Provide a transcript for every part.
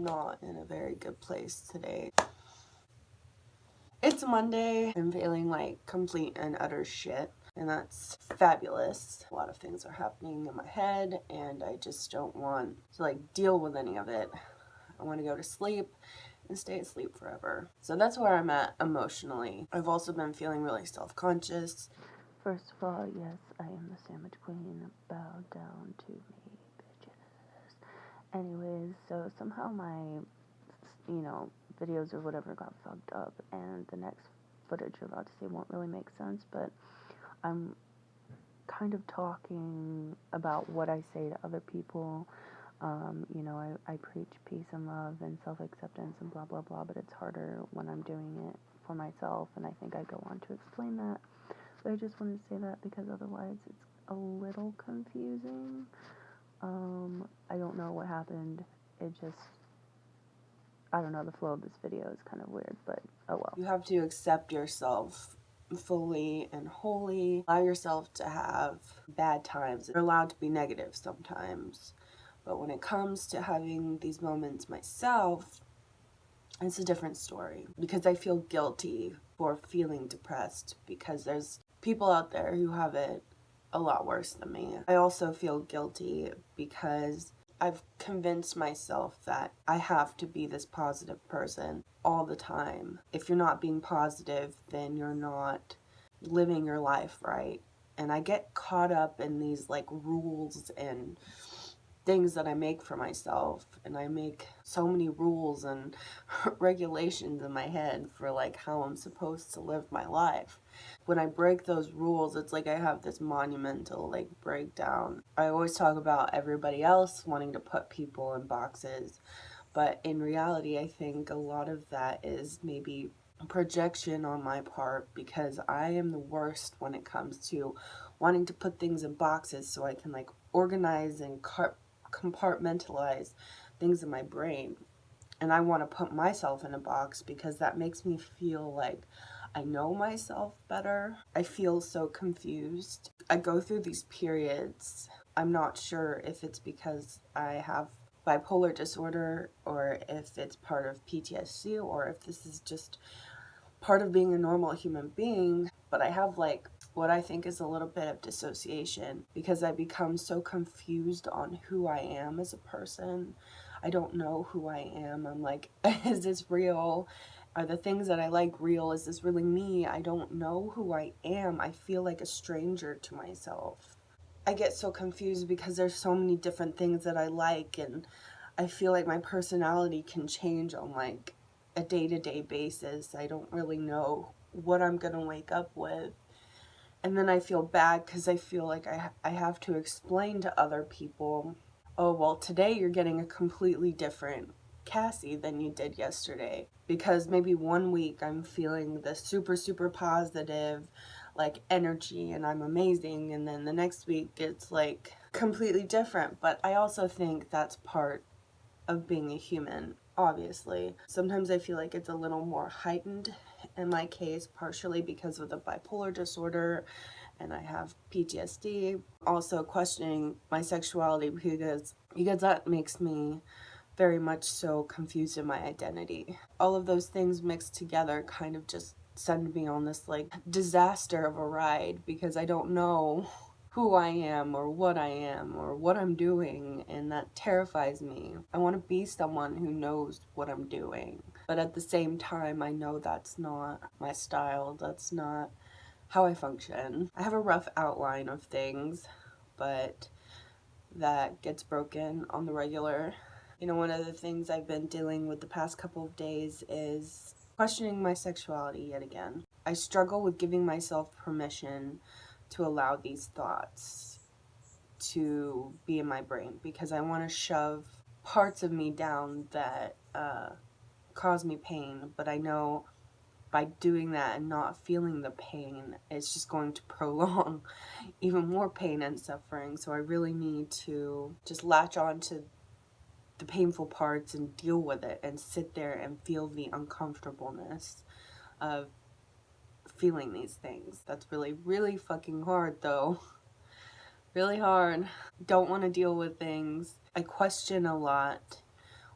I'm not in a very good place today. It's Monday. I'm feeling like complete and utter shit, and that's fabulous. A lot of things are happening in my head, and I just don't want to like deal with any of it. I want to go to sleep and stay asleep forever. So that's where I'm at emotionally. I've also been feeling really self-conscious. First of all, yes, I am the sandwich queen. Bow down to me, bitches. Anyways, so somehow my, videos or whatever got fucked up, and the next footage you're about to see won't really make sense, but I'm kind of talking about what I say to other people. I preach peace and love and self-acceptance and blah, blah, blah, but it's harder when I'm doing it for myself, and I think I go on to explain that. But I just wanted to say that because otherwise it's a little confusing. I don't know what happened. I don't know, the flow of this video is kind of weird, but oh well. You have to accept yourself fully and wholly. Allow yourself to have bad times. You're allowed to be negative sometimes. But when it comes to having these moments myself, it's a different story. Because I feel guilty for feeling depressed, because there's people out there who have it a lot worse than me. I also feel guilty because I've convinced myself that I have to be this positive person all the time. If you're not being positive, then you're not living your life right. And I get caught up in these like rules and things that I make for myself, and I make so many rules and regulations in my head for like how I'm supposed to live my life. When I break those rules, it's like I have this monumental like breakdown. I always talk about everybody else wanting to put people in boxes, but in reality I think a lot of that is maybe projection on my part, because I am the worst when it comes to wanting to put things in boxes so I can like organize and compartmentalize things in my brain. And I want to put myself in a box because that makes me feel like I know myself better. I feel so confused. I go through these periods. I'm not sure if it's because I have bipolar disorder or if it's part of PTSD or if this is just part of being a normal human being, but I have like what I think is a little bit of dissociation because I become so confused on who I am as a person. I don't know who I am. I'm like, is this real? Are the things that I like real? Is this really me? I don't know who I am. I feel like a stranger to myself. I get so confused because there's so many different things that I like, and I feel like my personality can change on like a day-to-day basis. I don't really know what I'm gonna wake up with. And then I feel bad because I feel like I have to explain to other people, oh, well, today you're getting a completely different Cassie than you did yesterday. Because maybe one week I'm feeling the super, super positive, like, energy and I'm amazing. And then the next week it's, like, completely different. But I also think that's part of being a human, obviously. Sometimes I feel like it's a little more heightened in my case, partially because of the bipolar disorder and I have PTSD. Also questioning my sexuality because that makes me very much so confused in my identity. All of those things mixed together kind of just send me on this like disaster of a ride because I don't know who I am or what I'm doing, and that terrifies me. I want to be someone who knows what I'm doing, but at the same time I know that's not my style, that's not how I function. I have a rough outline of things, but that gets broken on the regular. You know, one of the things I've been dealing with the past couple of days is questioning my sexuality yet again. I struggle with giving myself permission to allow these thoughts to be in my brain because I want to shove parts of me down that cause me pain, but I know by doing that and not feeling the pain, it's just going to prolong even more pain and suffering. So I really need to just latch on to the painful parts and deal with it and sit there and feel the uncomfortableness of feeling these things. That's really, really fucking hard though. Really hard. Don't want to deal with things. I question a lot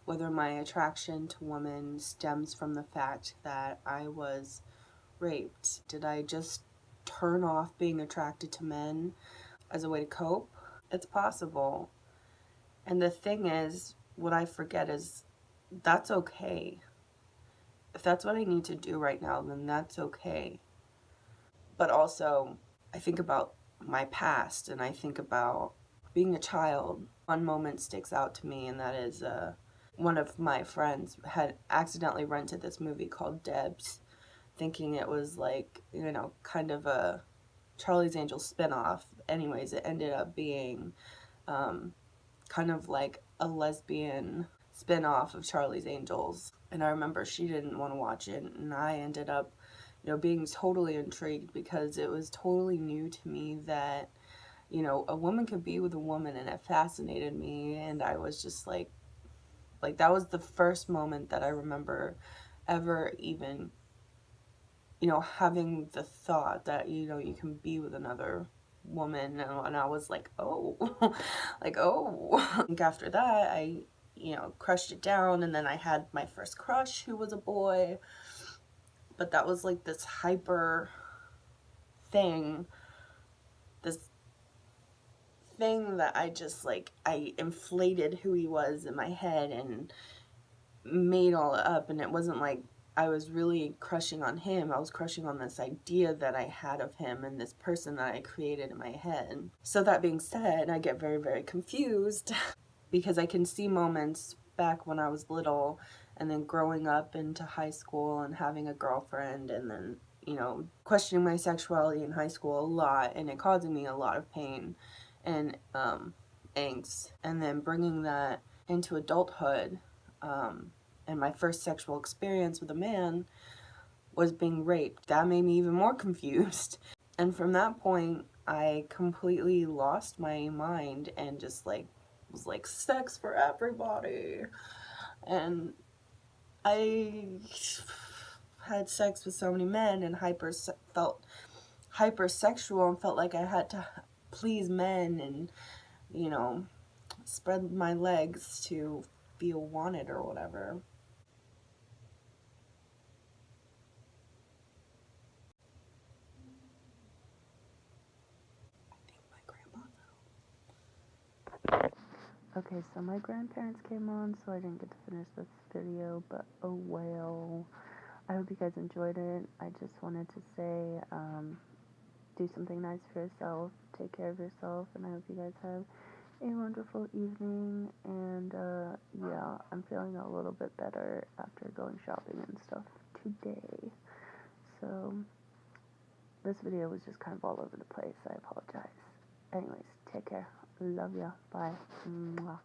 whether my attraction to women stems from the fact that I was raped. Did I just turn off being attracted to men as a way to cope? It's possible. And the thing is, what I forget is that's okay. If that's what I need to do right now, then that's okay. But also, I think about my past and I think about being a child. One moment sticks out to me, and that is one of my friends had accidentally rented this movie called Debs, thinking it was like, you know, kind of a Charlie's Angels spinoff. Anyways, it ended up being kind of like a lesbian spin-off of Charlie's Angels. And I remember she didn't want to watch it, and I ended up, you know, being totally intrigued because it was totally new to me that, you know, a woman could be with a woman, and it fascinated me. And I was just like that was the first moment that I remember ever even, you know, having the thought that, you know, you can be with another woman. And I was like, oh, like, oh. I think after that, I, you know, crushed it down. And then I had my first crush who was a boy. But that was like this hyper thing, this thing that I just like, I inflated who he was in my head and made all up. And it wasn't like I was really crushing on him. I was crushing on this idea that I had of him and this person that I created in my head. So that being said, I get very, very confused because I can see moments back when I was little and then growing up into high school and having a girlfriend and then, you know, questioning my sexuality in high school a lot and it causing me a lot of pain and angst. And then bringing that into adulthood, and my first sexual experience with a man was being raped. That made me even more confused. And from that point, I completely lost my mind and just like was like, sex for everybody. And I had sex with so many men and felt hypersexual and felt like I had to please men and, you know, spread my legs to feel wanted or whatever. Okay, so my grandparents came on, so I didn't get to finish this video, but oh well. I hope you guys enjoyed it. I just wanted to say, do something nice for yourself, take care of yourself, and I hope you guys have a wonderful evening. And yeah, I'm feeling a little bit better after going shopping and stuff today. So this video was just kind of all over the place. I apologize. Anyways, take care. Love ya. Bye. Mwah.